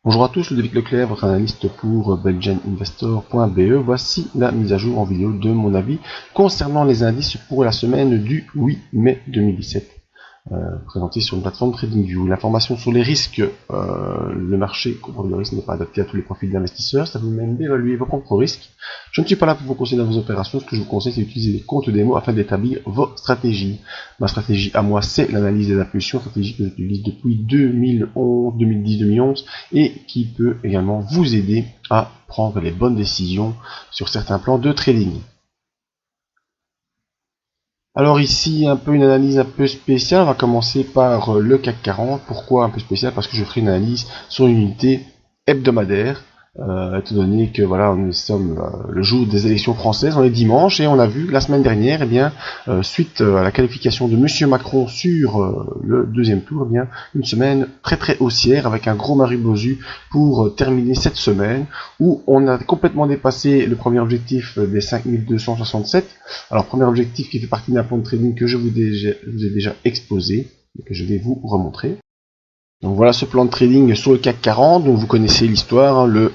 Bonjour à tous, Ludovic Leclerc, votre analyste pour belgianinvestor.be. Voici la mise à jour en vidéo de mon avis concernant les indices pour la semaine du 8 mai 2017. Présenté sur une plateforme TradingView. L'information sur les risques, le marché contrôle le risque n'est pas adapté à tous les profils d'investisseurs, c'est à vous-même d'évaluer vos propres risques. Je ne suis pas là pour vous conseiller dans vos opérations, ce que je vous conseille c'est d'utiliser les comptes démo afin d'établir vos stratégies. Ma stratégie à moi c'est l'analyse des impulsions, stratégie que j'utilise depuis 2011, 2010, 2011 et qui peut également vous aider à prendre les bonnes décisions sur certains plans de trading. Alors ici, une analyse un peu spéciale. On va commencer par le CAC 40. Pourquoi un peu spécial? Parce que je ferai une analyse sur une unité hebdomadaire. Étant donné que voilà, nous sommes le jour des élections françaises, on est dimanche, et on a vu la semaine dernière, suite à la qualification de Monsieur Macron sur le deuxième tour, une semaine très haussière avec un gros maribosu pour terminer cette semaine où on a complètement dépassé le premier objectif des 5267. Alors premier objectif qui fait partie d'un plan de trading que je vous ai déjà exposé et que je vais vous remontrer. Donc voilà ce plan de trading sur le CAC 40, donc vous connaissez l'histoire, hein, le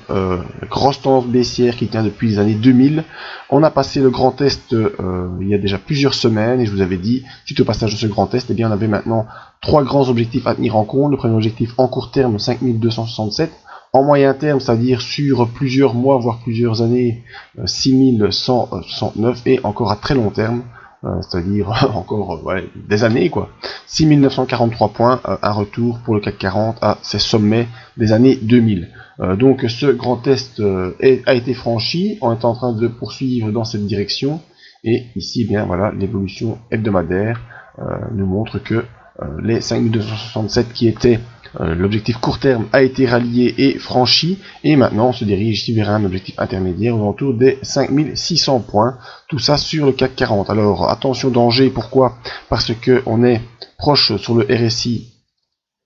grosse tendance baissière qui tient depuis les années 2000. On a passé le grand test il y a déjà plusieurs semaines et je vous avais dit, suite au passage de ce grand test, on avait maintenant trois grands objectifs à tenir en compte. Le premier objectif en court terme, 5267. En moyen terme, c'est-à-dire sur plusieurs mois, voire plusieurs années, 6169, et encore à très long terme, c'est-à-dire encore des années, 6943 points, un retour pour le CAC 40 à ses sommets des années 2000. Donc ce grand test a été franchi, on est en train de poursuivre dans cette direction, et ici l'évolution hebdomadaire nous montre que les 5267 qui étaient l'objectif court terme a été rallié et franchi, et maintenant on se dirige ici vers un objectif intermédiaire aux alentours des 5600 points, tout ça sur le CAC 40. Alors attention danger, pourquoi? Parce que on est proche sur le RSI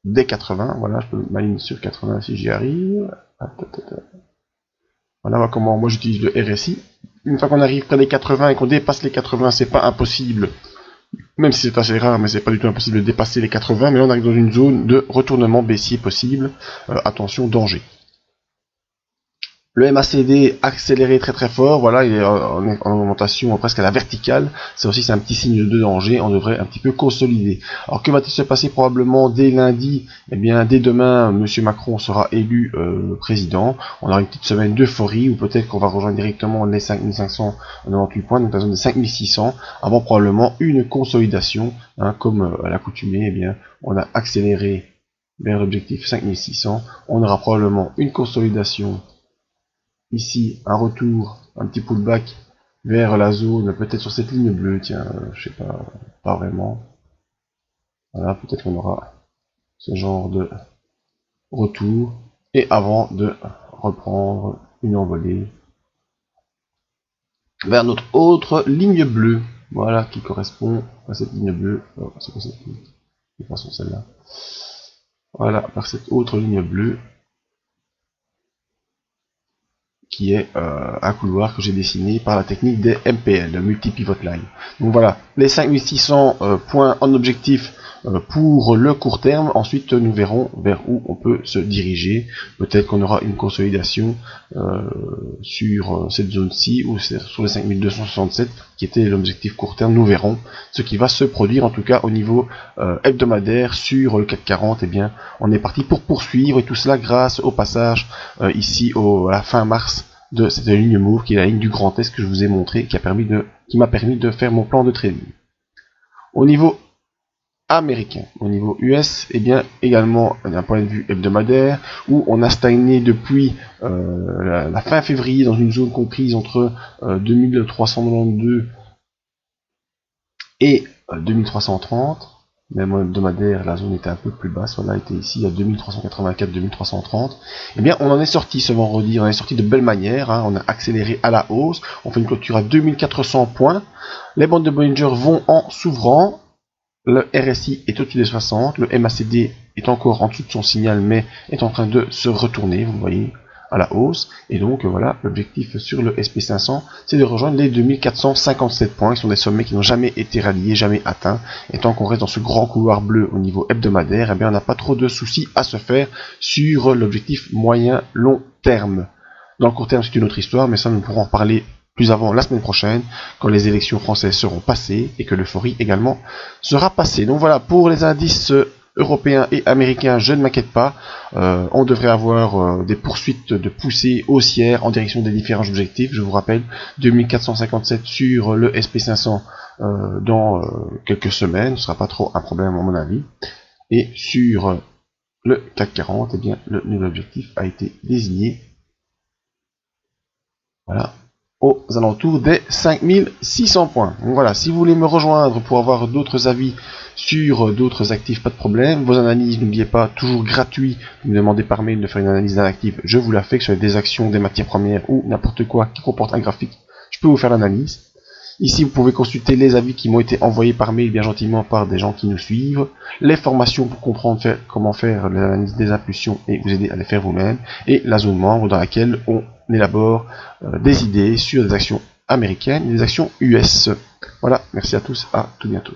des 80, voilà, je peux m'aligner sur 80 si j'y arrive. Voilà comment moi j'utilise le RSI. Une fois qu'on arrive près des 80 et qu'on dépasse les 80, c'est pas impossible, même si c'est assez rare, mais c'est pas du tout impossible de dépasser les 80, mais là on arrive dans une zone de retournement baissier possible. Attention, danger. Le MACD accéléré très fort, voilà, il est en augmentation presque à la verticale. C'est aussi un petit signe de danger, on devrait un petit peu consolider. Alors que va-t-il se passer? Probablement dès lundi, dès demain, Monsieur Macron sera élu président. On aura une petite semaine d'euphorie, ou peut-être qu'on va rejoindre directement les 5598 points, donc la zone des 5600, avant probablement une consolidation, comme à l'accoutumée, on a accéléré vers l'objectif 5600, on aura probablement une consolidation. Ici, un retour, un petit pullback vers la zone, peut-être sur cette ligne bleue, tiens, je sais pas vraiment. Voilà, peut-être qu'on aura ce genre de retour, et avant de reprendre une envolée vers notre autre ligne bleue, voilà, qui correspond à cette ligne bleue. Oh, c'est quoi cette ligne? De toute façon, celle-là. Voilà, par cette autre ligne bleue, qui est un couloir que j'ai dessiné par la technique des MPL, le multi-pivot line. Donc voilà, les 5600 points en objectif pour le court terme. Ensuite, nous verrons vers où on peut se diriger. Peut-être qu'on aura une consolidation sur cette zone-ci, ou sur les 5267, qui était l'objectif court terme. Nous verrons ce qui va se produire, en tout cas au niveau hebdomadaire sur le CAC 40. On est parti pour poursuivre, et tout cela grâce au passage ici à la fin mars de cette ligne mauve, qui est la ligne du grand test que je vous ai montré, qui m'a permis de faire mon plan de trading. Au niveau américain, au niveau US, également d'un point de vue hebdomadaire, où on a stagné depuis la fin février dans une zone comprise entre 2392 et 2330. Même en hebdomadaire, la zone était un peu plus basse, voilà, était ici à 2384-2330. On en est sorti ce vendredi, on est sorti de belle manière, on a accéléré à la hausse, on fait une clôture à 2400 points, les bandes de Bollinger vont en s'ouvrant, le RSI est au-dessus des 60, le MACD est encore en dessous de son signal, mais est en train de se retourner, vous voyez, à la hausse. Et donc voilà, l'objectif sur le SP500, c'est de rejoindre les 2457 points, qui sont des sommets qui n'ont jamais été ralliés, jamais atteints. Et tant qu'on reste dans ce grand couloir bleu au niveau hebdomadaire, eh bien on n'a pas trop de soucis à se faire sur l'objectif moyen long terme. Dans le court terme, c'est une autre histoire, mais ça nous pourrons en parler plus avant la semaine prochaine, quand les élections françaises seront passées et que l'euphorie également sera passée. Donc voilà, pour les indices européens et américains, je ne m'inquiète pas. On devrait avoir des poursuites de poussée haussière en direction des différents objectifs. Je vous rappelle, 2457 sur le SP500 dans quelques semaines, ce ne sera pas trop un problème à mon avis. Et sur le CAC 40, eh bien, le nouvel objectif a été désigné. Voilà, aux alentours des 5600 points. Donc voilà, si vous voulez me rejoindre pour avoir d'autres avis sur d'autres actifs, pas de problème. Vos analyses, n'oubliez pas, toujours gratuit. Vous me demandez par mail de faire une analyse d'un actif, je vous la fais, que ce soit des actions, des matières premières ou n'importe quoi qui comporte un graphique, je peux vous faire l'analyse. Ici, vous pouvez consulter les avis qui m'ont été envoyés par mail, bien gentiment, par des gens qui nous suivent, les formations pour comprendre comment faire l'analyse des impulsions et vous aider à les faire vous-même, et la zone membre dans laquelle on élabore des idées sur des actions américaines et des actions US. Voilà, merci à tous, à tout bientôt.